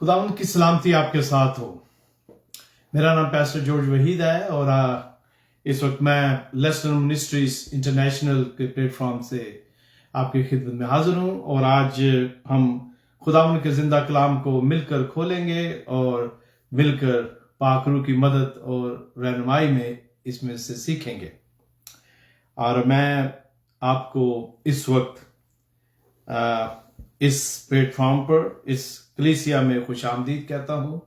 खुदावंद की सलामती आपके साथ हो। मेरा नाम पैस्टर जॉर्ज वहीद है और इस वक्त मैं लेस्टर मिनिस्ट्रीज इंटरनेशनल के प्लेटफॉर्म से आपकी खिदमत में हाजिर हूँ और आज हम खुदावंद के जिंदा कलाम को मिलकर खोलेंगे और मिलकर पाक रूह की मदद और रहनुमाई में इसमें से सीखेंगे। और मैं आपको इस वक्त इस प्लेटफॉर्म पर इस कलीसिया में खुश आमदीद कहता हूँ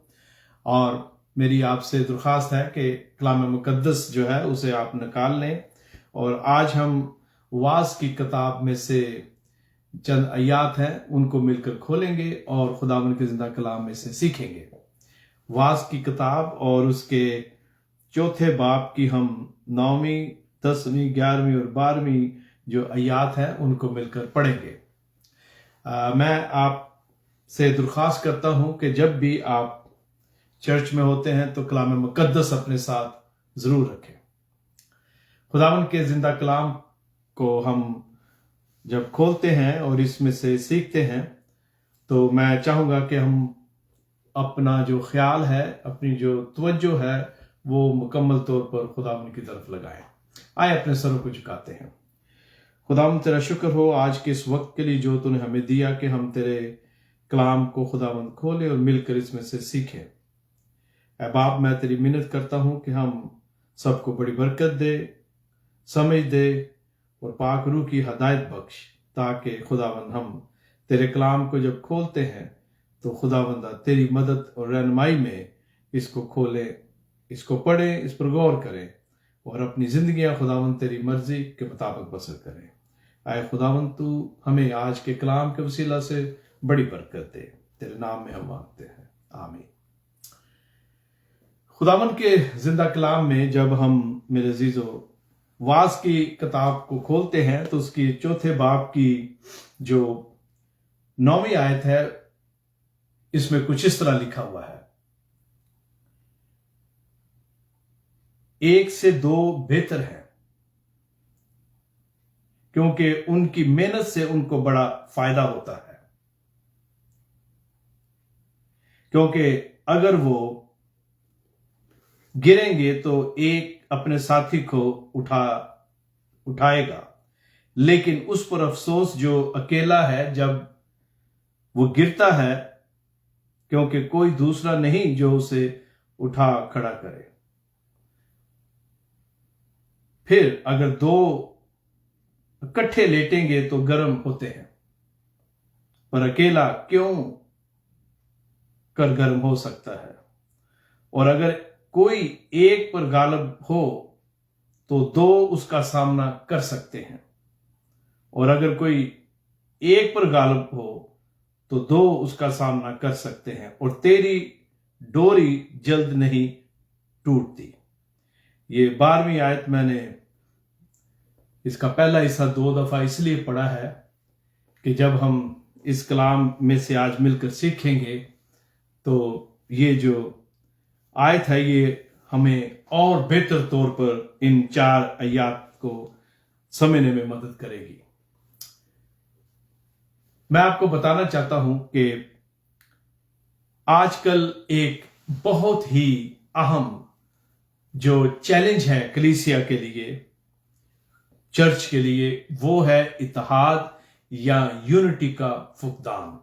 और मेरी आपसे दरख्वास्त है कि कलाम मुकद्दस जो है उसे आप निकाल लें और आज हम वाज की किताब में से चंद आयात हैं उनको मिलकर खोलेंगे और खुदावंद के जिंदा कलाम में से सीखेंगे। वाज की किताब और उसके चौथे बाब की हम 9वीं 10वीं 11वीं और 12वीं जो आयात हैं उनको मिलकर पढ़ेंगे। मैं आपसे दरख्वास्त करता हूं कि जब भी आप चर्च में होते हैं तो कलाम मुकद्दस अपने साथ जरूर रखें। खुदावंद के जिंदा कलाम को हम जब खोलते हैं और इसमें से सीखते हैं तो मैं चाहूंगा कि हम अपना जो ख्याल है, अपनी जो तवज्जो है वो मुकम्मल तौर पर खुदावंद की तरफ लगाएं। आए अपने सरों को झुकाते हैं। खुदावंद तेरा शुक्र हो आज के इस वक्त के लिए जो तूने हमें दिया कि हम तेरे कलाम को खुदावंद खोले और मिलकर इसमें से सीखें। ऐ बाप, मैं तेरी मिन्नत करता हूं कि हम सबको बड़ी बरकत दे, समझ दे और पाक रूह की हदायत बख्श, ताकि खुदावंद हम तेरे कलाम को जब खोलते हैं तो खुदावंद तेरी मदद और रहनुमाई में इसको खोलें, इसको पढ़ें, इस पर गौर करें और अपनी जिंदगियां खुदावंद तेरी मर्जी के मुताबिक बसर करें। आए खुदावंद तू हमें आज के कलाम के वसीला से बड़ी बरकत दे, तेरे नाम में हम मांगते हैं, आमीन। खुदावंद के जिंदा कलाम में जब हम मेरे अजीजों वाज की किताब को खोलते हैं तो उसकी चौथे बाब की जो 9वीं आयत है इसमें कुछ इस तरह लिखा हुआ है, 1 से 2 बेहतर है क्योंकि उनकी मेहनत से उनको बड़ा फायदा होता है, क्योंकि अगर वो गिरेंगे तो एक अपने साथी को उठाएगा, लेकिन उस पर अफसोस जो अकेला है जब वो गिरता है, क्योंकि कोई दूसरा नहीं जो उसे उठा खड़ा करे। फिर अगर 2 इकट्ठे लेटेंगे तो गर्म होते हैं, पर अकेला क्यों कर गर्म हो सकता है। और अगर कोई एक पर गालिब हो तो 2 उसका सामना कर सकते हैं, और अगर कोई एक पर गालिब हो तो 2 उसका सामना कर सकते हैं, और तेरी डोरी जल्द नहीं टूटती। ये 12वीं आयत मैंने इसका पहला हिस्सा 2 दफा इसलिए पढ़ा है कि जब हम इस कलाम में से आज मिलकर सीखेंगे तो ये जो आयत है ये हमें और बेहतर तौर पर इन 4 आयत को समझने में मदद करेगी। मैं आपको बताना चाहता हूं कि आजकल एक बहुत ही अहम जो चैलेंज है कलीसिया के लिए, चर्च के लिए, वो है इत्तेहाद या यूनिटी का फुकदान।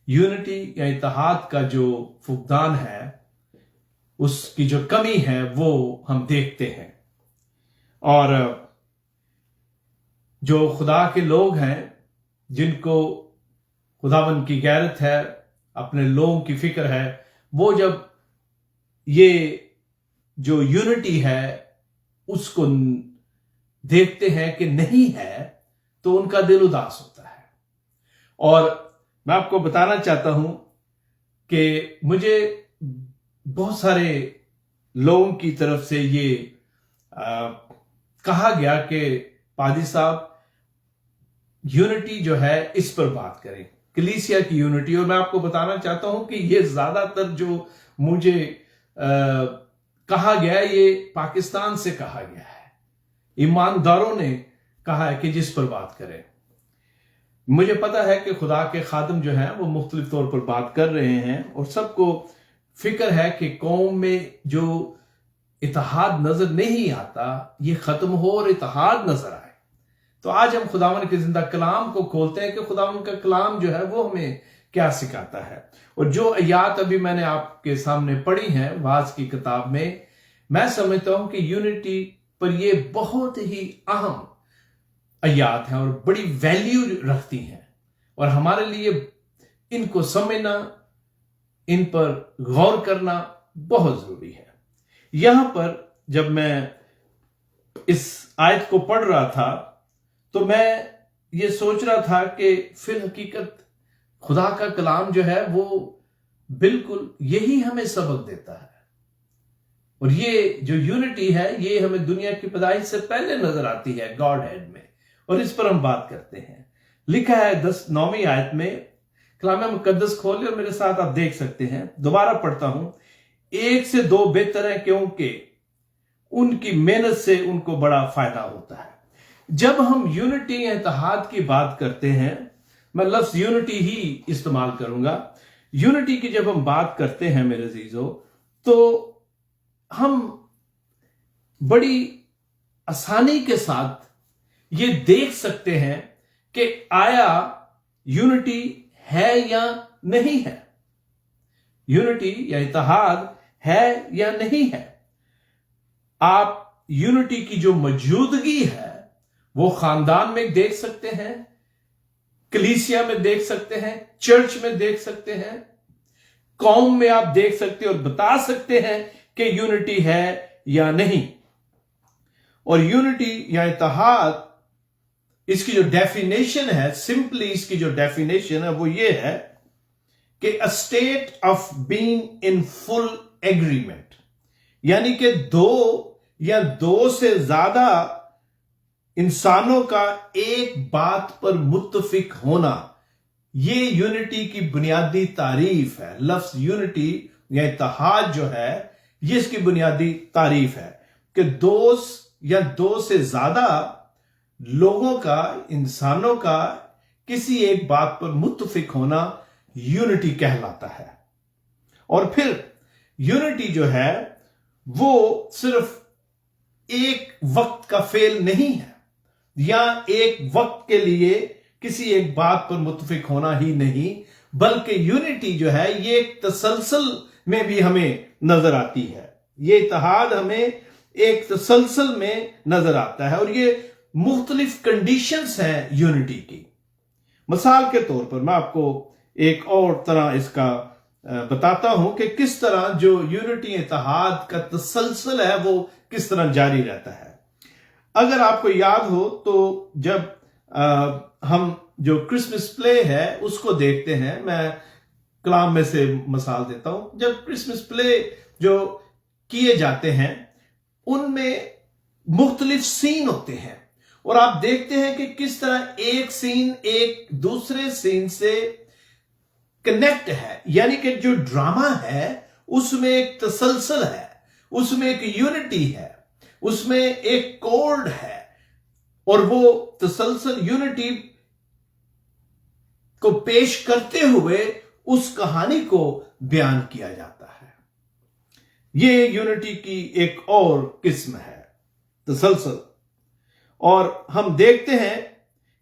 यूनिटी या इत्तेहाद का जो फुकदान है उसकी जो कमी है वो हम देखते हैं, और जो खुदा के लोग हैं जिनको खुदावंद की गैरत है, अपने लोगों की फिक्र है, वो जब ये जो यूनिटी है उसको देखते हैं कि नहीं है तो उनका दिल उदास होता है। और मैं आपको बताना चाहता हूं कि मुझे बहुत सारे लोगों की तरफ से ये कहा गया कि पादी साहब यूनिटी जो है इस पर बात करें, कलीसिया की यूनिटी। और मैं आपको बताना चाहता हूं कि ये ज्यादातर जो मुझे कहा गया ये पाकिस्तान से कहा गया है, ईमानदारों ने कहा है कि जिस पर बात करें। मुझे पता है कि खुदा के खादम जो हैं वो मुख्तलिफ तौर पर बात कर रहे हैं और सबको फिक्र है कि कौम में जो इत्तेहाद नजर नहीं आता ये खत्म हो और इत्तेहाद नजर आए। तो आज हम खुदावन के जिंदा कलाम को खोलते हैं कि खुदावन का कलाम जो है वो हमें क्या सिखाता है। और जो आयात अभी मैंने आपके सामने पढ़ी हैं वाज की किताब में, मैं समझता हूं कि यूनिटी पर ये बहुत ही अहम आयात हैं और बड़ी वैल्यू रखती हैं और हमारे लिए इनको समझना, इन पर गौर करना बहुत जरूरी है। यहां पर जब मैं इस आयत को पढ़ रहा था तो मैं ये सोच रहा था कि फिर हकीकत खुदा का कलाम जो है वो बिल्कुल यही हमें सबक देता है और ये जो यूनिटी है ये हमें दुनिया की पैदाइश से पहले नजर आती है गॉड हेड में, और इस पर हम बात करते हैं। लिखा है 9वीं आयत में, कलाम मुकद्दस खोले और मेरे साथ आप देख सकते हैं। दोबारा पढ़ता हूं, एक से दो बेहतर है क्योंकि उनकी मेहनत से उनको बड़ा फायदा होता है। जब हम यूनिटी या इत्तेहाद की बात करते हैं, मैं लफ्ज यूनिटी ही इस्तेमाल करूंगा। यूनिटी की जब हम बात करते हैं मेरे अजीजों, तो हम बड़ी आसानी के साथ ये देख सकते हैं कि आया यूनिटी है या नहीं है, यूनिटी या इत्तेहाद है या नहीं है। आप यूनिटी की जो मौजूदगी है वो खानदान में देख सकते हैं, कलीसिया में देख सकते हैं, चर्च में देख सकते हैं, कौम में आप देख सकते हैं और बता सकते हैं कि यूनिटी है या नहीं। और यूनिटी या इत्तेहाद, इसकी जो डेफिनेशन है, सिंपली इसकी जो डेफिनेशन है वो ये है कि a state of being in full agreement, यानी कि दो या दो से ज्यादा इंसानों का एक बात पर मुत्तफिक होना, ये यूनिटी की बुनियादी तारीफ है। लफ्ज यूनिटी या इत्तेहाद जो है ये इसकी बुनियादी तारीफ है कि दो या दो से ज्यादा लोगों का, इंसानों का किसी एक बात पर मुत्तफिक होना यूनिटी कहलाता है। और फिर यूनिटी जो है वो सिर्फ एक वक्त का फेल नहीं है या एक वक्त के लिए किसी एक बात पर मुत्तफिक होना ही नहीं, बल्कि यूनिटी जो है ये एक तसलसल में भी हमें नजर आती है। ये इत्तेहाद हमें एक तसलसल में नजर आता है और ये मुख्तलिफ कंडीशंस हैं यूनिटी की। मिसाल के तौर पर मैं आपको एक और तरह इसका बताता हूं कि किस तरह जो यूनिटी इत्तेहाद का तसलसल है वो किस तरह जारी रहता है। अगर आपको याद हो तो जब हम जो क्रिसमस प्ले है उसको देखते हैं, मैं कलाम में से मिसाल देता हूं। जब क्रिसमस प्ले जो किए जाते हैं उनमें मुख्तलिफ सीन होते हैं और आप देखते हैं कि किस तरह एक सीन एक दूसरे सीन से कनेक्ट है, यानी कि जो ड्रामा है उसमें एक तसलसल है, उसमें एक यूनिटी है, उसमें एक कोड है और वो तसलसल यूनिटी को पेश करते हुए उस कहानी को बयान किया जाता है। ये यूनिटी की एक और किस्म है, तसलसल। और हम देखते हैं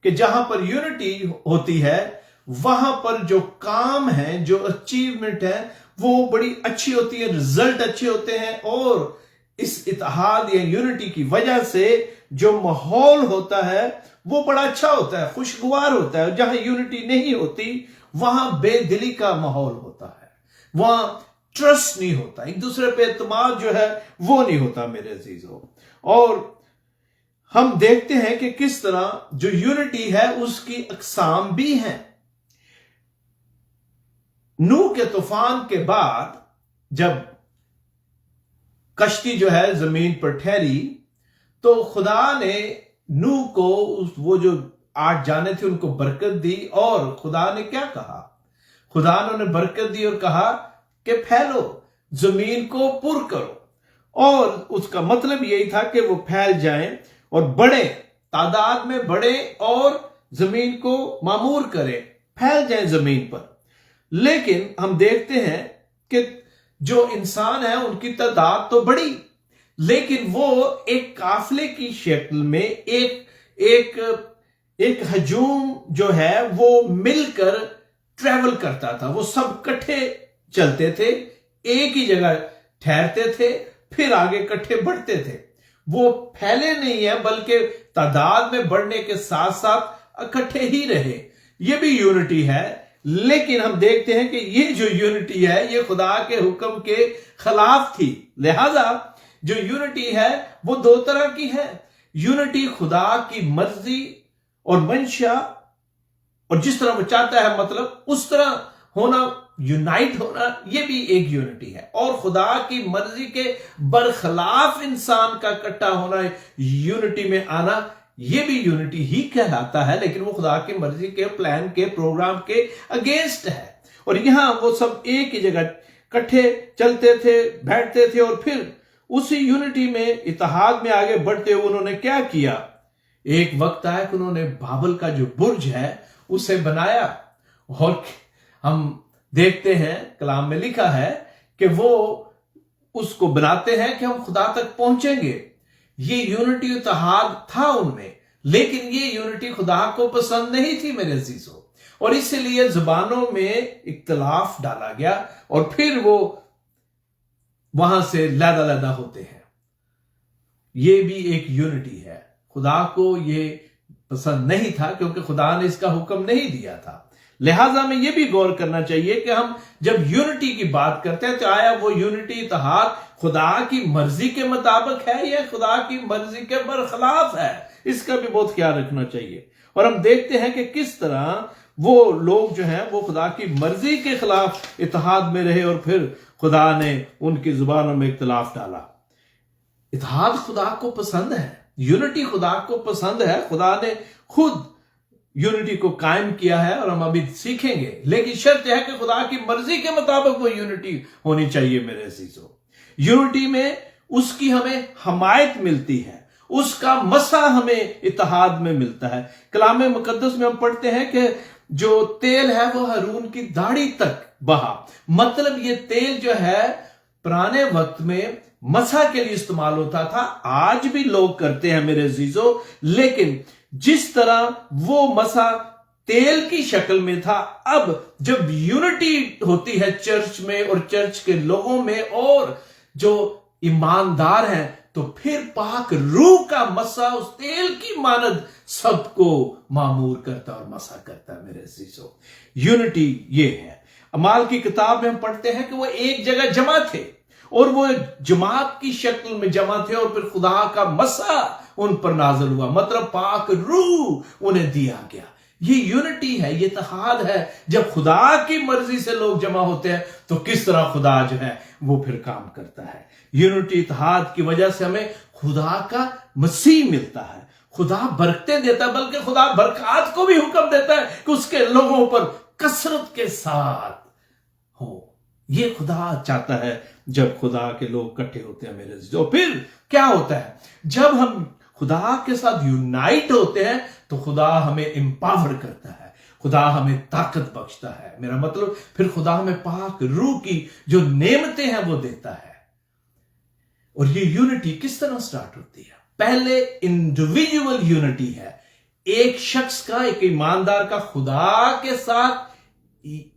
कि जहां पर यूनिटी होती है वहां पर जो काम है, जो अचीवमेंट है वो बड़ी अच्छी होती है, रिजल्ट अच्छे होते हैं और इस इत्तेहाद या यूनिटी की वजह से जो माहौल होता है वो बड़ा अच्छा होता है, खुशगवार होता है। जहां यूनिटी नहीं होती वहां बेदिली का माहौल होता है, वहां ट्रस्ट नहीं होता, एक दूसरे पे एतमाद जो है वो नहीं होता मेरे अजीजों। और हम देखते हैं कि किस तरह जो यूनिटी है उसकी अकसाम भी हैं। नूह के तूफान के बाद जब कश्ती जो है जमीन पर ठहरी तो खुदा ने नूह को वो जो 8 जाने थे उनको बरकत दी और खुदा ने क्या कहा? खुदा ने उन्हें बरकत दी और कहा कि फैलो, जमीन को पुर करो। और उसका मतलब यही था कि वो फैल जाएं और बड़े तादाद में बढ़े और जमीन को मामूर करें, फैल जाए जमीन पर। लेकिन हम देखते हैं कि जो इंसान है उनकी तादाद तो बड़ी, लेकिन वो एक काफिले की शक्ल में एक हजूम जो है वो मिलकर ट्रेवल करता था। वो सब इकट्ठे चलते थे, एक ही जगह ठहरते थे, फिर आगे इकट्ठे बढ़ते थे। वो फैले नहीं है, बल्कि तादाद में बढ़ने के साथ साथ इकट्ठे ही रहे। ये भी यूनिटी है। लेकिन हम देखते हैं कि ये जो यूनिटी है ये खुदा के हुक्म के खिलाफ थी। लिहाजा जो यूनिटी है वो दो तरह की है। यूनिटी खुदा की मर्जी और मंशा, और जिस तरह वो चाहता है मतलब उस तरह होना, यूनाइट होना, ये भी एक यूनिटी है। और खुदा की मर्जी के बरखिलाफ इंसान का इकट्ठा होना, यूनिटी में आना, ये भी यूनिटी ही कहलाता है। लेकिन वो खुदा की मर्जी के प्लान के प्रोग्राम के अगेंस्ट है। और यहां वो सब एक ही जगह इकट्ठे चलते थे, बैठते थे, और फिर उसी यूनिटी में, इत्तेहाद में आगे बढ़ते हुए उन्होंने क्या किया? एक वक्त आया कि उन्होंने बाबल का जो बुर्ज है उसे बनाया। और हम देखते हैं कलाम में लिखा है कि वो उसको बनाते हैं कि हम खुदा तक पहुंचेंगे। ये यूनिटी इत्तेहाद था उनमें, लेकिन ये यूनिटी खुदा को पसंद नहीं थी मेरे अजीजों, और इसलिए जुबानों में इख्तिलाफ डाला गया और फिर वो वहां से लैदा होते हैं। ये भी एक यूनिटी है। खुदा को ये पसंद नहीं था क्योंकि खुदा ने इसका हुक्म नहीं दिया था। लिहाजा में ये भी गौर करना चाहिए कि हम जब यूनिटी की बात करते हैं तो आया वो यूनिटी इत्तेहाद खुदा की मर्जी के मुताबिक है या खुदा की मर्जी के बरखिलाफ है, इसका भी बहुत ख्याल रखना चाहिए। और हम देखते हैं कि किस तरह वो लोग जो हैं वो खुदा की मर्जी के खिलाफ इत्तेहाद में रहे और फिर खुदा ने उनकी जुबानों में इख्तिलाफ डाला। इत्तेहाद खुदा को पसंद है, यूनिटी खुदा को पसंद है। खुदा ने खुद यूनिटी को कायम किया है और हम अभी सीखेंगे, लेकिन शर्त है कि खुदा की मर्जी के मुताबिक वो यूनिटी होनी चाहिए मेरे अजीजों। यूनिटी में उसकी हमें हमायत मिलती है, उसका मसा हमें इत्तेहाद में मिलता है। कलाम मुकद्दस में हम पढ़ते हैं कि जो तेल है वो हारून की दाढ़ी तक बहा। मतलब ये तेल जो है पुराने वक्त में मसा के लिए इस्तेमाल होता था, आज भी लोग करते हैं मेरे अजीजों, लेकिन जिस तरह वो मसा तेल की शक्ल में था, अब जब यूनिटी होती है चर्च में और चर्च के लोगों में और जो ईमानदार हैं, तो फिर पाक रूह का मसा उस तेल की मानद सबको मामूर करता और मसा करता है मेरे अजीजों। यूनिटी ये है। अमाल की किताब में हम पढ़ते हैं कि वो एक जगह जमा थे और वो जमात की शक्ल में जमा थे और फिर खुदा का मसा उन पर नाज़िल हुआ, मतलब पाक रूह उन्हें दिया गया। ये यूनिटी है, ये इत्तेहाद है। जब खुदा की मर्जी से लोग जमा होते हैं तो किस तरह खुदा जो है वो फिर काम करता है। यूनिटी इत्तेहाद की वजह से हमें खुदा का मसीह मिलता है। खुदा बरकतें देता है, बल्कि खुदा बरकत को भी हुक्म देता है कि उसके लोगों पर कसरत के साथ हो। ये खुदा चाहता है जब खुदा के लोग इकट्ठे होते हैं मेरे। जो फिर क्या होता है जब हम खुदा के साथ यूनाइट होते हैं तो खुदा हमें एम्पावर करता है, खुदा हमें ताकत बख्शता है। मेरा मतलब फिर खुदा हमें पाक रूह की जो नेमतें हैं वो देता है। और ये यूनिटी किस तरह स्टार्ट होती है? पहले इंडिविजुअल यूनिटी है, एक शख्स का, एक ईमानदार का खुदा के साथ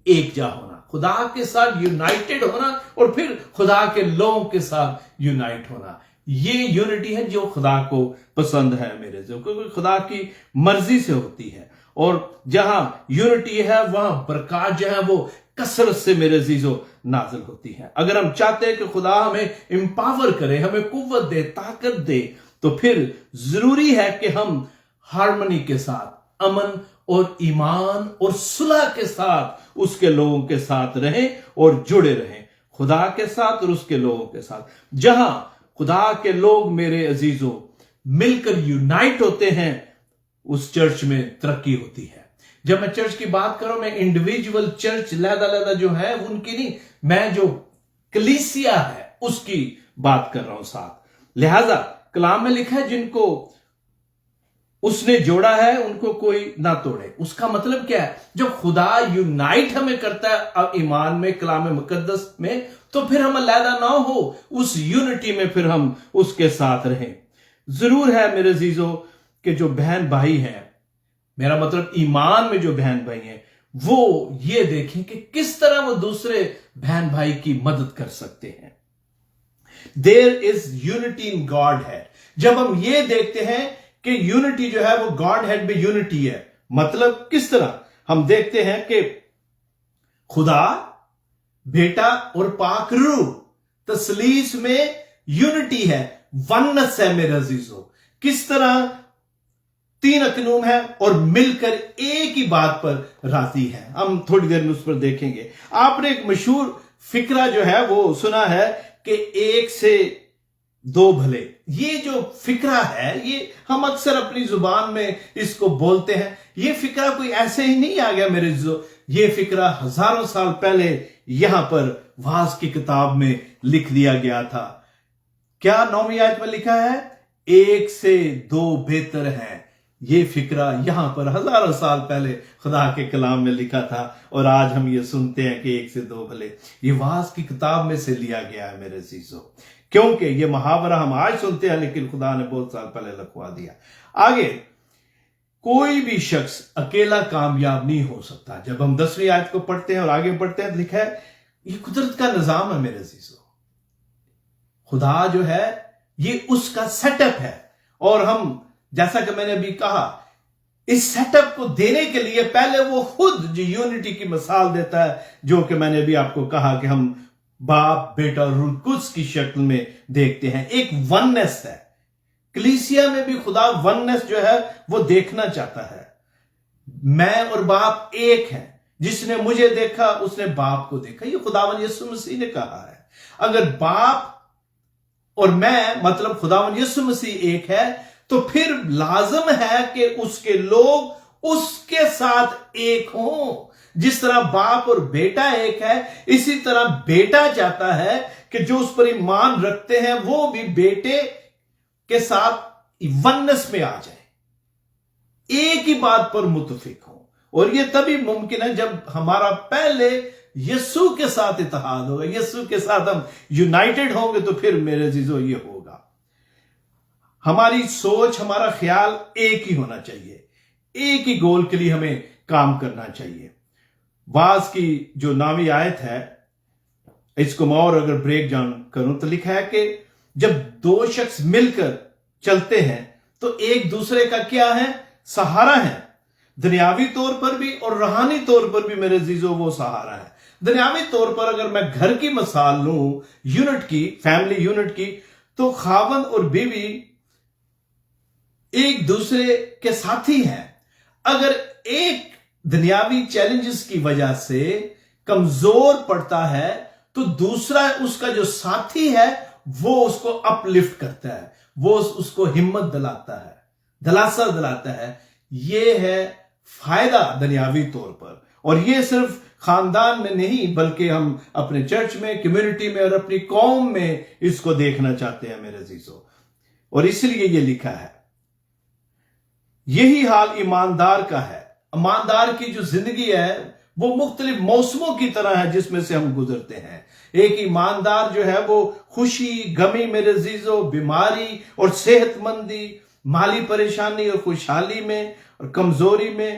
एक जा होना, खुदा के साथ यूनाइटेड होना और फिर खुदा के लोगों के साथ यूनाइट होना। ये यूनिटी है जो खुदा को पसंद है मेरे, जो क्योंकि खुदा की मर्जी से होती है। और जहां यूनिटी है वहां बरकत जो है वो कसरत से मेरे अजीजों नाजिल होती है। अगर हम चाहते हैं कि खुदा हमें एम्पावर करे, हमें कुव्वत दे, ताकत दे, तो फिर जरूरी है कि हम हार्मनी के साथ, अमन और ईमान और सुलह के साथ उसके लोगों के साथ रहें और जुड़े रहें, खुदा के साथ और उसके लोगों के साथ। जहां खुदा के लोग मेरे अजीजों मिलकर यूनाइट होते हैं उस चर्च में तरक्की होती है। जब मैं चर्च की बात करूं, मैं इंडिविजुअल चर्च लहदा जो है उनकी नहीं, मैं जो कलीसिया है उसकी बात कर रहा हूं साथ। लिहाजा कलाम में लिखा है जिनको اس نے جوڑا ہے ان کو کوئی نہ توڑے. اس کا مطلب کیا ہے؟ جب خدا یونائٹ ہمیں کرتا ہے ایمان میں، کلام مقدس میں، تو پھر ہم علیحدہ نہ ہو، اس یونٹی میں پھر ہم اس کے ساتھ رہیں. ضرور ہے میرے عزیزو کہ جو بہن بھائی ہیں، میرا مطلب ایمان میں جو بہن بھائی ہیں، وہ یہ دیکھیں کہ کس طرح وہ دوسرے بہن بھائی کی مدد کر سکتے ہیں. There is unity in Godhead. جب ہم یہ دیکھتے ہیں کہ یونٹی جو ہے وہ گاڈ ہیڈ میں یونٹی ہے، مطلب کس طرح ہم دیکھتے ہیں کہ خدا، بیٹا اور پاک روح تثلیث میں یونٹی ہے، ونس ہے میرے عزیزو. کس طرح تین اقنوم ہے اور مل کر ایک ہی بات پر راضی ہے. ہم تھوڑی دیر میں اس پر دیکھیں گے. آپ نے ایک مشہور فقرہ جو ہے وہ سنا ہے کہ ایک سے دو بھلے. یہ جو فقرہ ہے یہ ہم اکثر اپنی زبان میں اس کو بولتے ہیں. یہ فقرہ کوئی ایسے ہی نہیں آ گیا میرے عزیزو. یہ فقرہ ہزاروں سال پہلے یہاں پر واعظ کی کتاب میں لکھ دیا گیا تھا. کیا 9ویں آیت میں لکھا ہے؟ ایک سے دو بہتر ہے. یہ فقرہ یہاں پر ہزاروں سال پہلے خدا کے کلام میں لکھا تھا، اور آج ہم یہ سنتے ہیں کہ ایک سے دو بھلے. یہ واعظ کی کتاب میں سے لیا گیا ہے میرے عزیزو. کیونکہ یہ محاورہ ہم آج سنتے ہیں لیکن خدا نے بہت سال پہلے لکھوا دیا. آگے، کوئی بھی شخص اکیلا کامیاب نہیں ہو سکتا. جب ہم 10ویں آیت کو پڑھتے ہیں اور آگے پڑھتے ہیں، لکھا ہے یہ قدرت کا نظام ہے میرے عزیزو. خدا جو ہے یہ اس کا سیٹ اپ ہے، اور ہم جیسا کہ میں نے ابھی کہا، اس سیٹ اپ کو دینے کے لیے پہلے وہ خود جو یونٹی کی مثال دیتا ہے، جو کہ میں نے ابھی آپ کو کہا کہ ہم باپ، بیٹا اور روح القدس کی شکل میں دیکھتے ہیں. ایک وننس ہے. کلیسیا میں بھی خدا وننس جو ہے وہ دیکھنا چاہتا ہے. میں اور باپ ایک ہیں. جس نے مجھے دیکھا اس نے باپ کو دیکھا. یہ خداوند یسوع مسیح نے کہا ہے. اگر باپ اور میں مطلب خداوند یسوع مسیح ایک ہے، تو پھر لازم ہے کہ اس کے لوگ اس کے ساتھ ایک ہوں. جس طرح باپ اور بیٹا ایک ہے، اسی طرح بیٹا چاہتا ہے کہ جو اس پر ایمان رکھتے ہیں وہ بھی بیٹے کے ساتھ ونس میں آ جائیں، ایک ہی بات پر متفق ہوں. اور یہ تبھی ممکن ہے جب ہمارا پہلے یسوع کے ساتھ اتحاد ہوگا، یسوع کے ساتھ ہم یونائٹڈ ہوں گے، تو پھر میرے عزیزو یہ ہوگا. ہماری سوچ، ہمارا خیال ایک ہی ہونا چاہیے. ایک ہی گول کے لیے ہمیں کام کرنا چاہیے. واعظ کی جو 9ویں آیت ہے، اس کو میں اور اگر بریک ڈاؤن کروں تو لکھا ہے کہ جب دو شخص مل کر چلتے ہیں تو ایک دوسرے کا کیا ہے؟ سہارا ہے. دنیاوی طور پر بھی اور روحانی طور پر بھی میرے عزیزو وہ سہارا ہے. دنیاوی طور پر اگر میں گھر کی مثال لوں، یونٹ کی، فیملی یونٹ کی، تو خاوند اور بیوی ایک دوسرے کے ساتھی ہیں. اگر ایک دنیاوی چیلنجز کی وجہ سے کمزور پڑتا ہے تو دوسرا اس کا جو ساتھی ہے وہ اس کو اپ لفٹ کرتا ہے، وہ اس کو ہمت دلاتا ہے، دلاسا دلاتا ہے. یہ ہے فائدہ دنیاوی طور پر. اور یہ صرف خاندان میں نہیں بلکہ ہم اپنے چرچ میں، کمیونٹی میں اور اپنی قوم میں اس کو دیکھنا چاہتے ہیں میرے عزیزو. اور اس لیے یہ لکھا ہے. یہی حال ایماندار کا ہے. ایماندار کی جو زندگی ہے وہ مختلف موسموں کی طرح ہے جس میں سے ہم گزرتے ہیں. ایک ایماندار جو ہے وہ خوشی، غمی میرے عزیزو، بیماری اور صحت مندی، مالی پریشانی اور خوشحالی میں اور کمزوری میں،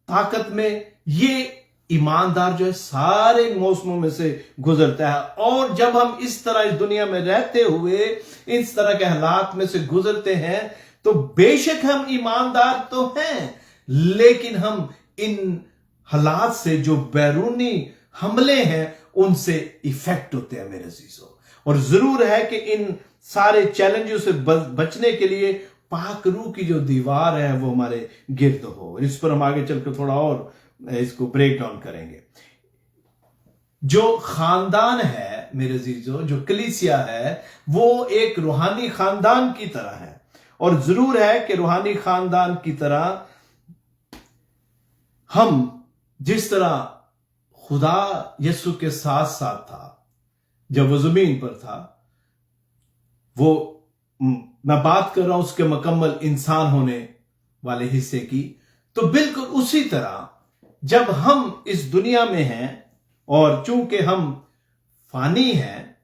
طاقت میں، یہ ایماندار جو ہے سارے موسموں میں سے گزرتا ہے. اور جب ہم اس طرح اس دنیا میں رہتے ہوئے اس طرح کے حالات میں سے گزرتے ہیں تو بے شک ہم ایماندار تو ہیں، لیکن ہم ان حالات سے جو بیرونی حملے ہیں ان سے ایفیکٹ ہوتے ہیں میرے عزیزو. اور ضرور ہے کہ ان سارے چیلنجوں سے بچنے کے لیے پاک روح کی جو دیوار ہے وہ ہمارے گرد ہو. اس پر ہم آگے چل کے تھوڑا اور اس کو بریک ڈاؤن کریں گے. جو خاندان ہے میرے عزیزو، جو کلیسیا ہے، وہ ایک روحانی خاندان کی طرح ہے. اور ضرور ہے کہ روحانی خاندان کی طرح ہم جس طرح خدا یسوع کے ساتھ ساتھ تھا جب وہ زمین پر تھا، وہ میں بات کر رہا ہوں اس کے مکمل انسان ہونے वाले हिस्से की, तो बिल्कुल उसी तरह जब हम इस दुनिया में हैं और चूंकि हम फानी हैं,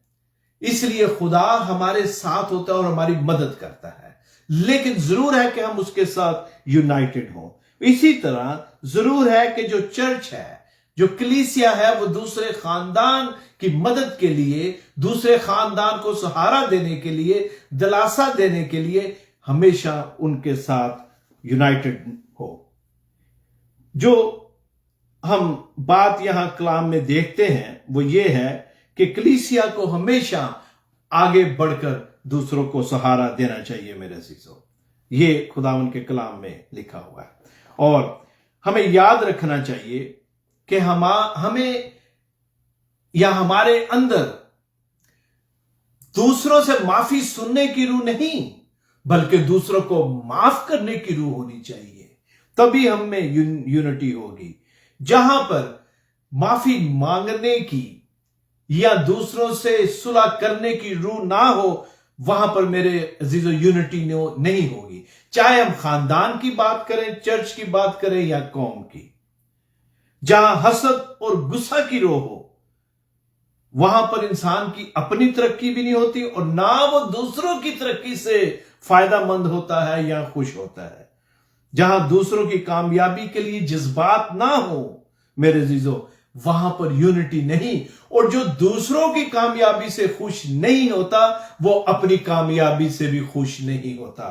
इसलिए खुदा हमारे साथ होता है और हमारी मदद करता है, लेकिन जरूर है कि हम उसके साथ यूनाइटेड हों। इसी तरह जरूर है कि जो चर्च है, जो कलीसिया है, वो दूसरे खानदान की मदद के लिए, दूसरे खानदान को सहारा देने के लिए, दिलासा देने के लिए हमेशा उनके साथ यूनाइटेड हो। जो हम बात यहां कलाम में देखते हैं वो ये है कि कलीसिया को हमेशा आगे बढ़कर दूसरों को सहारा देना चाहिए मेरे अजीजों। ये खुदावन के कलाम में लिखा हुआ है और हमें याद रखना चाहिए कि हमें या हमारे अंदर दूसरों से माफी सुनने की रूह नहीं, बल्कि दूसरों को माफ करने की रूह होनी चाहिए। तभी हम में यूनिटी होगी। जहां पर माफी मांगने की या दूसरों से सुलह करने की रूह ना हो, वहां पर मेरे अजीजों यूनिटी नहीं होगी। चाहे हम खानदान की बात करें, चर्च की बात करें या कौम की। जहां हसद और गुस्सा की रोह हो, वहां पर इंसान की अपनी तरक्की भी नहीं होती और ना वो दूसरों की तरक्की से फायदा मंद होता है या खुश होता है। जहां दूसरों की कामयाबी के लिए जज्बात ना हो मेरे अजीजों, वहां पर यूनिटी नहीं। और जो दूसरों की कामयाबी से खुश नहीं होता, वो अपनी कामयाबी से भी खुश नहीं होता।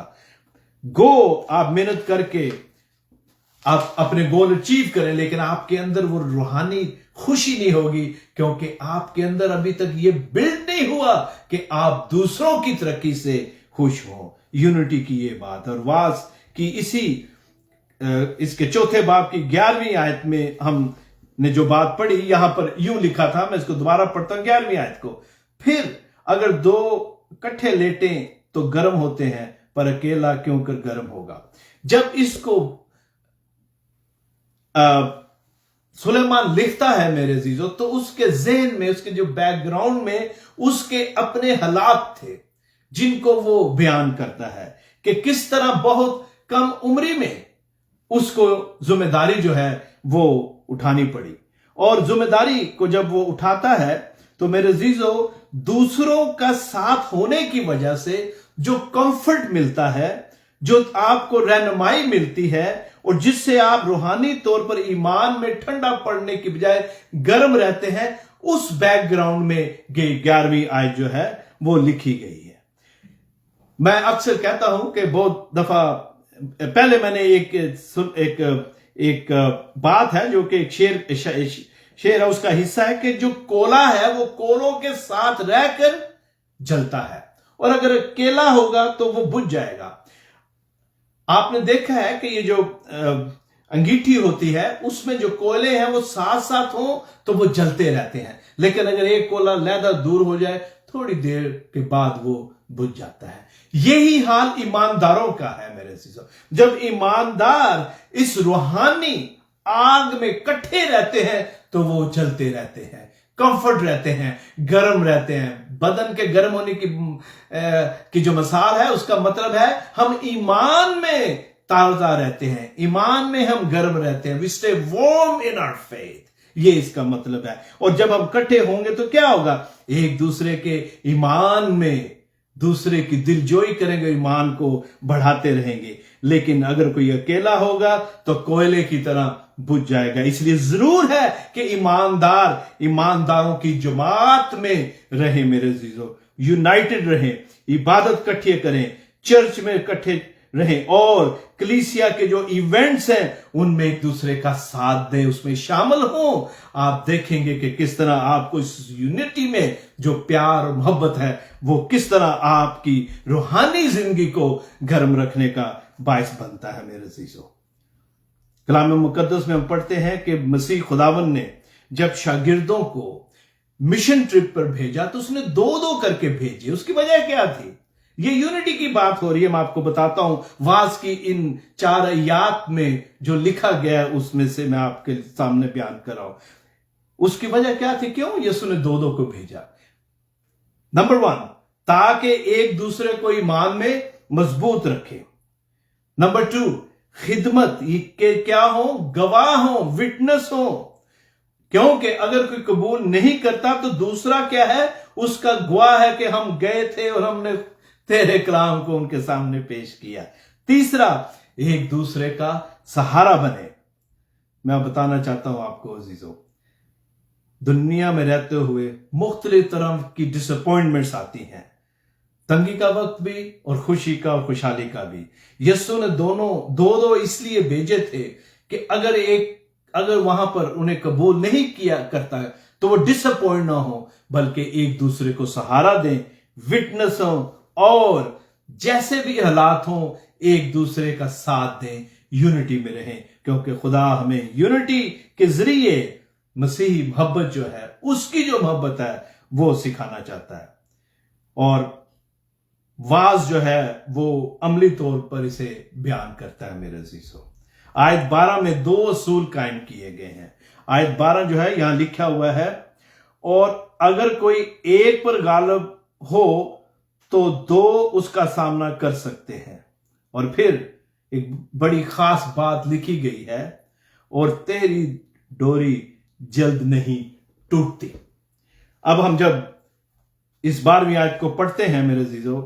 आप मेहनत करके आप अपने गोल अचीव करें, लेकिन आपके अंदर वो रूहानी खुशी नहीं होगी, क्योंकि आपके अंदर अभी तक ये बिल्ड नहीं हुआ कि आप दूसरों की तरक्की से खुश हो। यूनिटी की ये बात और वास की इसके चौथे बाब की 11वीं आयत में हमने जो बात पढ़ी, यहां पर यूं लिखा था, मैं इसको दोबारा पढ़ता हूं 11वीं आयत को। फिर अगर दो इकट्ठे लेटें तो गर्म होते हैं, पर अकेला क्यों कर गर्म होगा। जब इसको सुलेमान लिखता है मेरे अजीजों, तो उसके ज़हन में, उसके जो बैकग्राउंड में उसके अपने हालात थे जिनको वो बयान करता है कि किस तरह बहुत कम उम्री में उसको जिम्मेदारी जो है वो उठानी पड़ी। और जिम्मेदारी को जब वो उठाता है तो मेरे अजीजों, दूसरों का साथ होने की वजह से जो कंफर्ट मिलता है, जो आपको रहनुमाई मिलती है और जिससे आप रूहानी तौर पर ईमान में ठंडा पड़ने की बजाय गर्म रहते हैं, उस बैकग्राउंड में 11वीं आयत जो है वो लिखी गई है। मैं अक्सर कहता हूं कि बहुत दफा पहले मैंने एक बात है जो कि एक शेर है, उसका हिस्सा है कि जो कोला है वो कोलों के साथ रहकर जलता है और अगर अकेला होगा तो वो बुझ जाएगा। आपने देखा है कि ये जो अंगीठी होती है उसमें जो कोयले हैं वो साथ साथ हो तो वो जलते रहते हैं, लेकिन अगर एक कोला लहदा दूर हो जाए थोड़ी देर के बाद वो बुझ जाता है। यही हाल ईमानदारों का है मेरे अजीजों। जब ईमानदार इस रूहानी आग में इकट्ठे रहते हैं तो वो जलते रहते हैं, कंफर्ट रहते हैं, गर्म रहते हैं। बदन के गर्म होने की जो मिसाल है उसका मतलब है हम ईमान में ताजा रहते हैं, ईमान में हम गर्म रहते हैं। We stay warm in our faith, ये इसका मतलब है। और जब हम इकट्ठे होंगे तो क्या होगा, एक दूसरे के ईमान में दूसरे की दिलजोई करेंगे, ईमान को बढ़ाते रहेंगे। लेकिन अगर कोई अकेला होगा तो कोयले की तरह बुझ जाएगा। इसलिए जरूर है कि ईमानदारों की जमात में रहे मेरे अजीजों, यूनाइटेड रहें, इबादत इकट्ठे करें, चर्च में इकट्ठे रहें और कलीसिया के जो इवेंट्स हैं उनमें एक दूसरे का साथ दें, उसमें शामिल हो। आप देखेंगे कि किस तरह आपको इस यूनिटी में जो प्यार और मोहब्बत है वो किस तरह आपकी रूहानी जिंदगी को गर्म रखने का बायस बनता है मेरे अजीजों। कलाम मुकद्दस में हम पढ़ते हैं कि मसीह खुदावन ने जब शागिर्दों को मिशन ट्रिप पर भेजा तो उसने दो दो करके भेजे। उसकी वजह क्या थी? ये यूनिटी की बात हो रही है। मैं आपको बताता हूं वाज की इन 4 आयत में जो लिखा गया है उसमें से मैं आपके सामने बयान कर रहा हूं। उसकी वजह क्या थी, क्यों यीशु ने दो दो को भेजा? नंबर 1, ताकि एक दूसरे को ईमान में मजबूत रखे। नंबर 2, खिदमत के क्या हो, गवाह हो, विटनेस हो। क्योंकि अगर कोई कबूल नहीं करता तो दूसरा क्या है, उसका गवाह है कि हम गए थे और हमने तेरे कलाम को उनके सामने पेश किया। तीसरा, एक दूसरे का सहारा बने। मैं बताना चाहता हूं आपको अजीजों, दुनिया में रहते हुए मुख्तलिफ तरह की डिसअपॉइंटमेंट्स आती हैं, तंगी का वक्त भी और खुशी का और खुशहाली का भी। यीशु ने दोनों दो इसलिए भेजे थे कि अगर वहां पर उन्हें कबूल नहीं किया करता तो वो डिसअपॉइंट ना हो, बल्कि एक दूसरे को सहारा दें, विटनेस हो, और जैसे भी हालात हो एक दूसरे का साथ दें, यूनिटी में रहें। क्योंकि खुदा हमें यूनिटी के जरिए मसीही मोहब्बत जो है, उसकी जो मोहब्बत है वो सिखाना चाहता है। और वाज जो है वो अमली तौर पर इसे बयान करता है। मेरे अजीजों, आयत 12 में 2 असूल कायम किए गए हैं। आयत 12 जो है यहां लिखा हुआ है, और अगर कोई एक पर गालिब हो तो 2 उसका सामना कर सकते हैं। और फिर एक बड़ी खास बात लिखी गई है, और तेरी डोरी जल्द नहीं टूटती। अब हम जब इस 12वीं आयत को पढ़ते हैं मेरे अजीजों,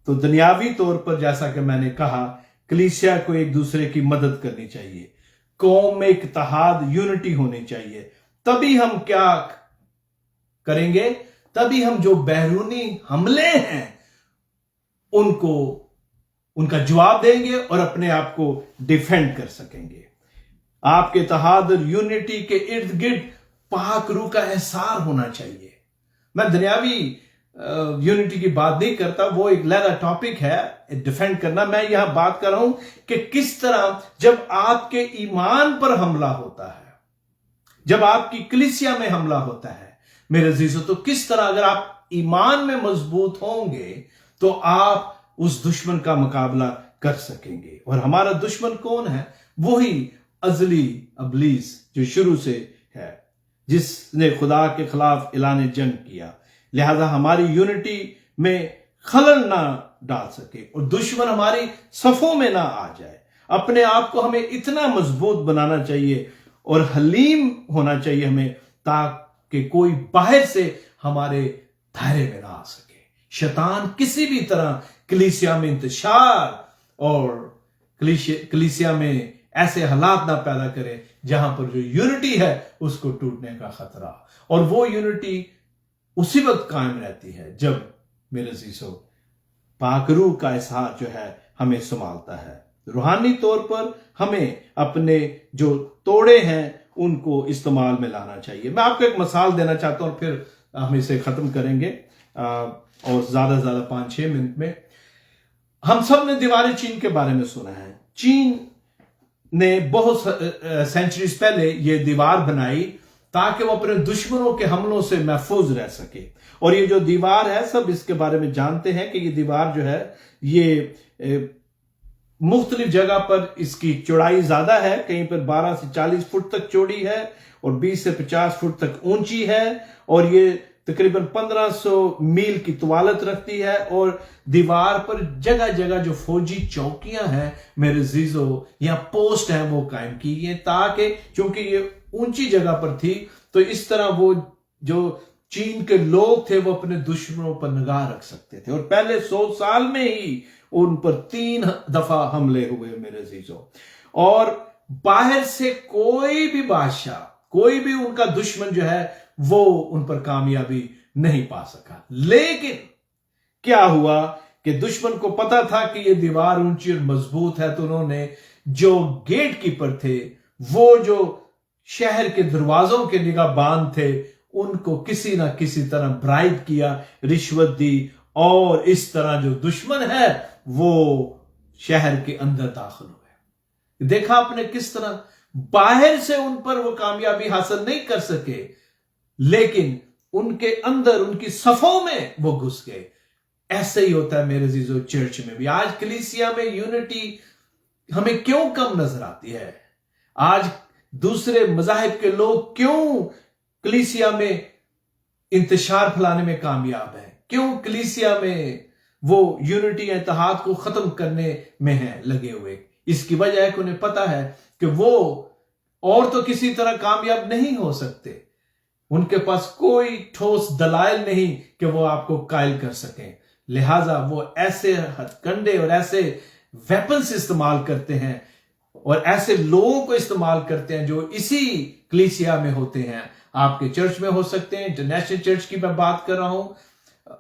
तो दुनियावी तौर पर जैसा कि मैंने कहा, कलीसिया को एक दूसरे की मदद करनी चाहिए, कौम में इत्तेहाद, यूनिटी होनी चाहिए। तभी हम क्या करेंगे, तभी हम जो बैरूनी हमले हैं उनको उनका जवाब देंगे और अपने आप को डिफेंड कर सकेंगे। आपके इत्तेहाद और यूनिटी के इर्द गिर्द पाक रूह का एहसार होना चाहिए। मैं दुनियावी यूनिटी की बात नहीं करता, वो एक अलग टॉपिक है डिफेंड करना। मैं यहां बात कर रहा हूं कि किस तरह जब आपके ईमान पर हमला होता है, जब आपकी कलीसिया में हमला होता है मेरे अजीजों, तो किस तरह अगर आप ईमान में मजबूत होंगे तो आप उस दुश्मन का मुकाबला कर सकेंगे। और हमारा दुश्मन कौन है? वही अजली इब्लीस जो शुरू से है, जिसने खुदा के खिलाफ ऐलान जंग किया। लिहाजा हमारी यूनिटी में खलल ना डाल सके और दुश्मन हमारी सफों में ना आ जाए। अपने आप को हमें इतना मजबूत बनाना चाहिए और हलीम होना चाहिए हमें, ताकि कोई बाहर से हमारे दायरे में ना आ सके। शैतान किसी भी तरह कलीसिया में इंतशार और कलीसिया में ऐसे हालात ना पैदा करे जहां पर जो यूनिटी है उसको टूटने का खतरा। और वो यूनिटी उसी वक्त कायम रहती है जब मेरे अजीजों पाक रूह का एहसास जो है हमें संभालता है। रूहानी तौर पर हमें अपने जो तोड़े हैं उनको इस्तेमाल में लाना चाहिए। मैं आपको एक मिसाल देना चाहता हूं और फिर हम इसे खत्म करेंगे, और ज्यादा से ज्यादा 5-6 मिनट में। हम सब ने दीवार चीन के बारे में सुना है। चीन ने बहुत सेंचुरीज पहले यह दीवार बनाई ताकि वो अपने दुश्मनों के हमलों से महफूज रह सके। और ये जो दीवार है, सब इसके बारे में जानते हैं कि ये दीवार जो है ये मुख्तलिफ जगह पर इसकी चौड़ाई ज्यादा है। कहीं पर 12 से 40 फुट तक चौड़ी है और 20 से 50 फुट तक ऊंची है, और ये तकरीबन 1500 मील की तवालत रखती है। और दीवार पर जगह जगह जो फौजी चौकियां हैं मेरे अजीजों या पोस्ट हैं वो कायम की गई, ताकि चूंकि ये ऊंची जगह पर थी तो इस तरह वो जो चीन के लोग थे वो अपने दुश्मनों पर निगाह रख सकते थे। और पहले 100 साल में ही उन पर 3 दफा हमले हुए मेरे अजीजों। और बाहर से कोई भी बादशाह, कोई भी उनका दुश्मन जो है वो उन पर कामयाबी नहीं पा सका। लेकिन क्या हुआ कि दुश्मन को पता था कि ये दीवार ऊंची और मजबूत है, तो उन्होंने जो गेट कीपर थे, वो जो शहर के दरवाजों के निगाहबान थे, उनको किसी ना किसी तरह ब्राइब किया, रिश्वत दी, और इस तरह जो दुश्मन है वो शहर के अंदर दाखिल हुए। देखा आपने किस तरह बाहर से उन पर वो कामयाबी हासिल नहीं कर सके, लेकिन उनके अंदर उनकी सफों में वो घुस गए। ऐसे ही होता है मेरे अजीजों चर्च में भी। आज कलीसिया में यूनिटी हमें क्यों कम नजर आती है? आज दूसरे मजाहिब के लोग क्यों कलीसिया में इंतशार फैलाने में कामयाब है? क्यों कलीसिया में वो यूनिटी इत्तेहाद को खत्म करने में है लगे हुए? इसकी वजह है कि उन्हें पता है कि वो और तो किसी तरह कामयाब नहीं हो सकते। उनके पास कोई ठोस दलाइल नहीं कि वो आपको कायल कर सकें। लिहाजा वो ऐसे हथकंडे और ऐसे वेपन्स इस्तेमाल करते हैं और ऐसे लोगों को इस्तेमाल करते हैं जो इसी कलीसिया में होते हैं। आपके चर्च में हो सकते हैं, इंटरनेशनल चर्च की मैं बात कर रहा हूं,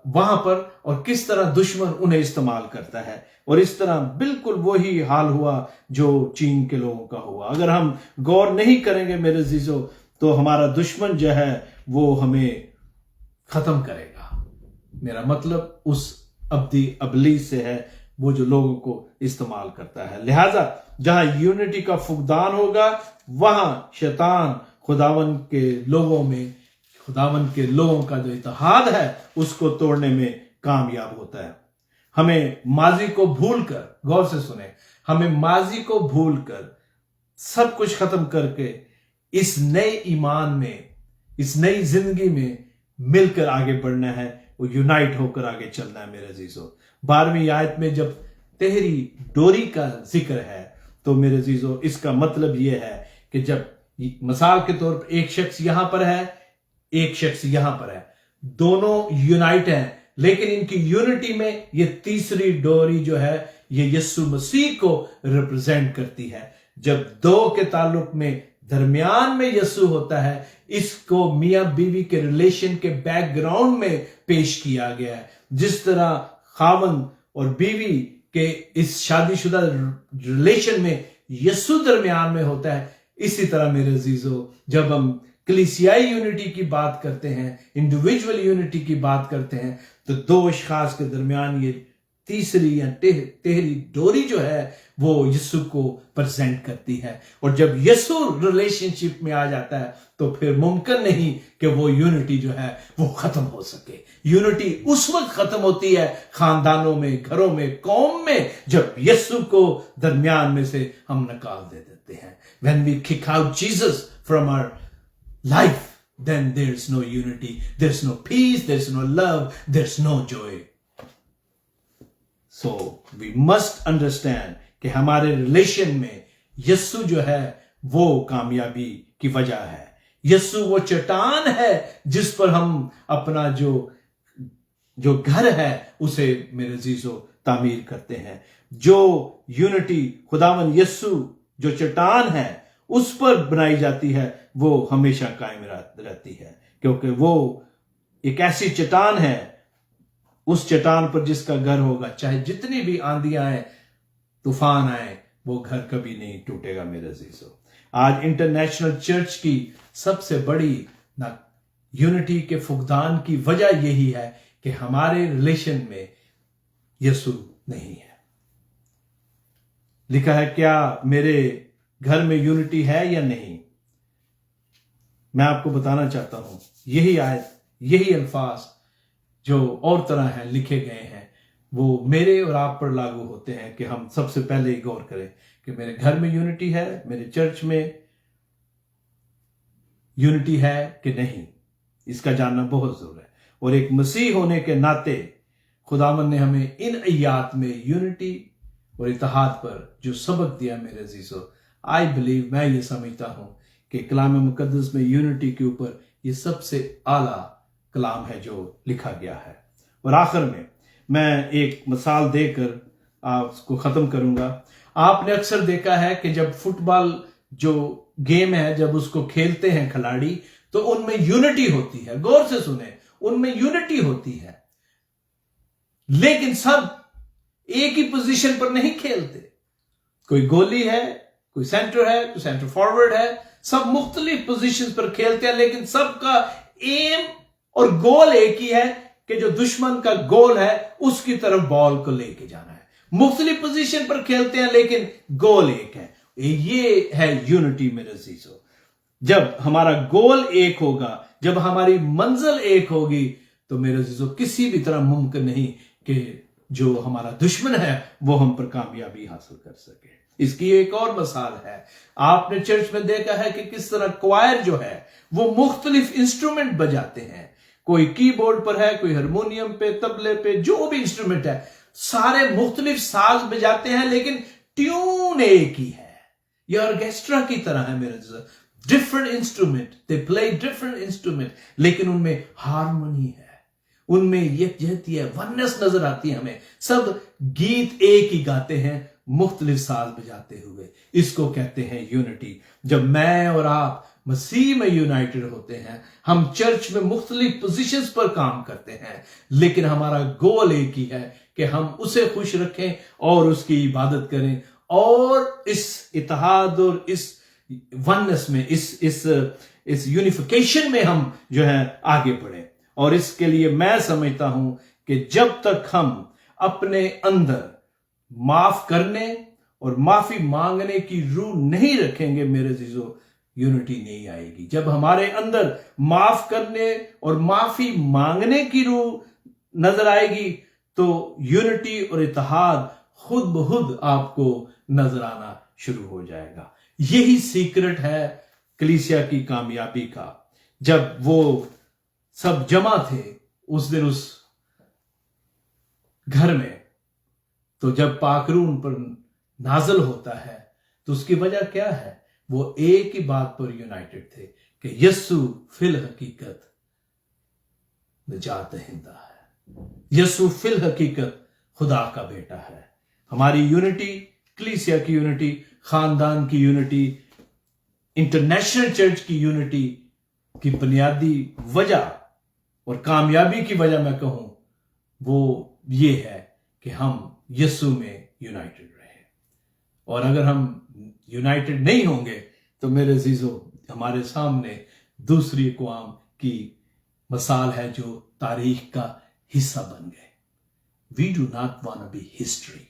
वहां पर, और किस तरह दुश्मन उन्हें इस्तेमाल करता है। और इस तरह बिल्कुल वही हाल हुआ जो चीन के लोगों का हुआ। अगर हम गौर नहीं करेंगे मेरे अजीजों, तो हमारा दुश्मन जो है वो हमें खत्म करेगा। मेरा मतलब उस अबली से है, वो जो लोगों को इस्तेमाल करता है। लिहाजा जहां यूनिटी का फुकदान होगा, वहां शैतान खुदावन के लोगों का जो इत्तेहाद है उसको तोड़ने में कामयाब होता है। हमें माजी को भूलकर, गौर से सुने, हमें माजी को भूलकर सब कुछ खत्म करके इस नए ईमान में, इस नई जिंदगी में मिलकर आगे बढ़ना है, वो यूनाइट होकर आगे चलना है मेरे अजीजों। 12वीं आयत में जब तेहरी डोरी का जिक्र है, तो मेरे अजीजों इसका मतलब यह है कि जब मिसाल के तौर पर एक शख्स यहां पर है, एक शख्स यहां पर है, दोनों यूनाइट हैं, लेकिन इनकी यूनिटी में ये तीसरी डोरी जो है ये यीशु मसीह को रिप्रेजेंट करती है। जब दो के ताल्लुक में दरमियान में यीशु होता है, इसको मियां बीवी के रिलेशन के बैकग्राउंड में पेश किया गया है। जिस तरह खावन और बीवी के इस शादीशुदा रिलेशन में यीशु दरमियान में होता है, इसी तरह मेरे अजीजों जब हम कलीसियाई यूनिटी की बात करते हैं, इंडिविजुअल यूनिटी की बात करते हैं, तो दो अशखास के दरमियान ये तीसरी या तेहरी डोरी जो है वो यीशु को प्रेजेंट करती है। और जब यीशु रिलेशनशिप में आ जाता है तो फिर मुमकिन नहीं कि वो यूनिटी जो है वो खत्म हो सके। यूनिटी उस वक्त खत्म होती है खानदानों में, घरों में, कौम में, जब यीशु को दरमियान में से हम निकाल दे देते हैं। When we kick out Jesus from our life, then there's no unity, there's no peace, there's no love, there's no joy. So we must understand कि हमारे रिलेशन में यीशु जो है वो कामयाबी की वजह है। यीशु वो चट्टान है जिस पर हम अपना जो घर है उसे मेरे अजीजों तामीर करते हैं। जो यूनिटी खुदावन यीशु जो चट्टान है उस पर बनाई जाती है वो हमेशा कायम रहती है, क्योंकि वो एक ऐसी चट्टान है, उस चट्टान पर जिसका घर होगा, चाहे जितनी भी आंधियां आए, तूफान आए, वो घर कभी नहीं टूटेगा मेरे अजीजों। आज इंटरनेशनल चर्च की सबसे बड़ी यूनिटी के फुकदान की वजह यही है कि हमारे रिलेशन में यीशु नहीं है। लिखा है क्या मेरे घर में यूनिटी है या नहीं? मैं आपको बताना चाहता हूं, यही आयत, यही अल्फाज जो और तरह है लिखे गए हैं, वो मेरे और आप पर लागू होते हैं कि हम सबसे पहले गौर करें कि मेरे घर में यूनिटी है, मेरे चर्च में यूनिटी है कि नहीं। इसका जानना बहुत जरूरी है। और एक मसीह होने के नाते खुदावन ने हमें इन आयात में यूनिटी और इत्तेहाद पर जो सबक दिया मेरे अजीजों, आई बिलीव, मैं ये समझता हूं कि कलाम मुकद्दस में यूनिटी के ऊपर ये सबसे आला कलाम है जो लिखा गया है। और आखिर में मैं एक मिसाल देकर आपको खत्म करूंगा। आपने अक्सर देखा है कि जब फुटबॉल जो गेम है, जब उसको खेलते हैं खिलाड़ी, तो उनमें यूनिटी होती है। गौर से सुने, उनमें यूनिटी होती है, लेकिन सब एक ही पोजीशन पर नहीं खेलते। कोई गोली है, कोई सेंटर है, कोई सेंटर फॉरवर्ड है, सब मुख्तलिफ पोजीशंस पर खेलते हैं, लेकिन सबका एम और गोल एक ही है कि जो दुश्मन का गोल है उसकी तरफ बॉल को लेके जाना है। मुख्तलिफ पोजीशन पर खेलते हैं लेकिन गोल एक है। ये है यूनिटी मेरे अजीजों। जब हमारा गोल एक होगा, जब हमारी मंजिल एक होगी, तो मेरे अजीजों किसी भी तरह मुमकिन नहीं कि जो हमारा दुश्मन है वो हम पर कामयाबी हासिल कर सके। इसकी एक और मिसाल है, आपने चर्च में देखा है कि किस तरह क्वायर जो है वो मुख्तलिफ इंस्ट्रूमेंट बजाते हैं। कोई कीबोर्ड पर है, कोई हारमोनियम पे, तबले पे, जो भी इंस्ट्रूमेंट है, सारे मुख्तलिफ साज बजाते हैं, लेकिन ट्यून एक ही है, ये ऑर्केस्ट्रा की तरह है मेरे। Different instrument, they play different instrument, लेकिन उनमें हार्मनी है, उनमें यकजहती है, वननेस नजर आती है हमें। सब गीत एक ही गाते हैं, मुख्तलिफ साज बजाते हुए। इसको कहते हैं यूनिटी। जब मैं और आप मसीह में यूनाइटेड होते हैं, हम चर्च में मुख्तलिफ पोजीशंस पर काम करते हैं, लेकिन हमारा गोल एक ही है कि हम उसे खुश रखें और उसकी इबादत करें, और इस इत्तेहाद और इस वननेस में, इस यूनिफिकेशन में हम जो है आगे बढ़ें। और इसके लिए मैं समझता हूं कि जब तक हम अपने अंदर माफ करने और माफी मांगने की रूह नहीं रखेंगे मेरे अजीजों, यूनिटी नहीं आएगी। जब हमारे अंदर माफ करने और माफी मांगने की रूह नजर आएगी तो यूनिटी और इत्तेहाद खुद ब खुद आपको नजर आना शुरू हो जाएगा। यही सीक्रेट है कलीसिया की कामयाबी का। जब वो सब जमा थे उस दिन उस घर में, तो जब पाकरून पर नाजल होता है तो उसकी वजह क्या है? वो एक ही बात पर यूनाइटेड थे कि यस्सु फिल हकीकत निजात दहिंदा है, यस्सु फिल हकीकत खुदा का बेटा है। हमारी यूनिटी, कलीसिया की यूनिटी, खानदान की यूनिटी, इंटरनेशनल चर्च की यूनिटी की बुनियादी वजह और कामयाबी की वजह मैं कहूं वो ये है कि हम यीशु में यूनाइटेड रहे। और अगर हम यूनाइटेड नहीं होंगे तो मेरे अजीजों, हमारे सामने दूसरी अक़वाम की मिसाल है जो तारीख का हिस्सा बन गए। We do not want to be history.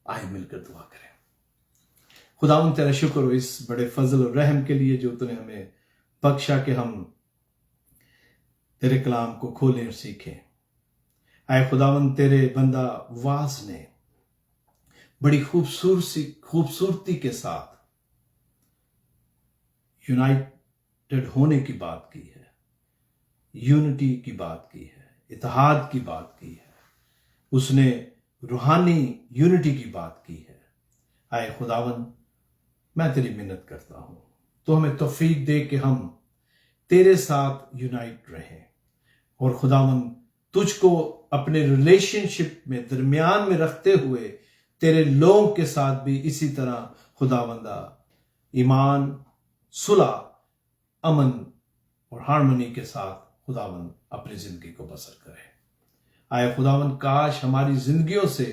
आए मिलकर दुआ करें। खुदावन तेरा शुक्र हो इस बड़े फजल और रहम के लिए जो तूने हमें बख्शा कि हम तेरे कलाम को खोलें और सीखें। आए खुदावन, तेरे बंदा वाज ने बड़ी खूबसूरती के साथ यूनाइटेड होने की बात की है, यूनिटी की बात की है, इत्तेहाद की बात की है, उसने रूहानी यूनिटी की बात की है। आए खुदावन, मैं तेरी मिन्नत करता हूं, तो हमें तौफीक दे कि हम तेरे साथ यूनाइट रहें, और खुदावन तुझको अपने रिलेशनशिप में दरमियान में रखते हुए तेरे लोगों के साथ भी इसी तरह खुदावंदा ईमान, सुलह, अमन और हार्मनी के साथ खुदावन अपनी जिंदगी को बसर करे। आए खुदावन, काश हमारी जिंदगियों से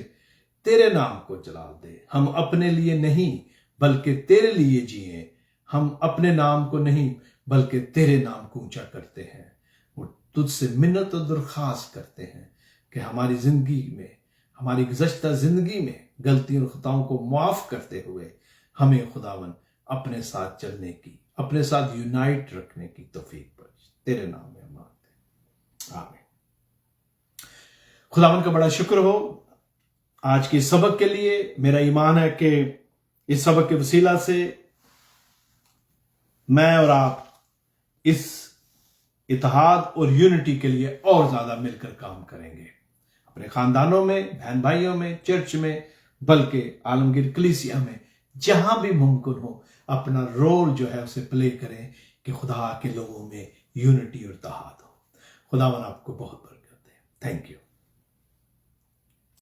तेरे नाम को जलाल दे। हम अपने लिए नहीं बल्कि तेरे लिए जिए। हम अपने नाम को नहीं बल्कि तेरे नाम को ऊंचा करते हैं और तुझसे मिन्नत और दरख्वास्त करते हैं कि हमारी जिंदगी में, हमारी गुज़श्ता जिंदगी में गलतियों और खताओं को माफ करते हुए हमें खुदावन अपने साथ चलने की, अपने साथ यूनाइट रखने की तौफीक बख्श। तेरे नाम में मांगते हैं, आमीन। खुदावन का बड़ा शुक्र हो आज के सबक के लिए। मेरा ईमान है कि इस सबक के वसीला से मैं और आप इस इत्तेहाद और यूनिटी के लिए और ज्यादा मिलकर काम करेंगे, अपने खानदानों में, बहन भाइयों में, चर्च में, बल्कि आलमगीर कलीसिया में, जहां भी मुमकिन हो अपना रोल जो है उसे प्ले करें कि खुदा के लोगों में यूनिटी और इत्तेहाद हो। खुदावन आपको बहुत बरकत दे। Thank you.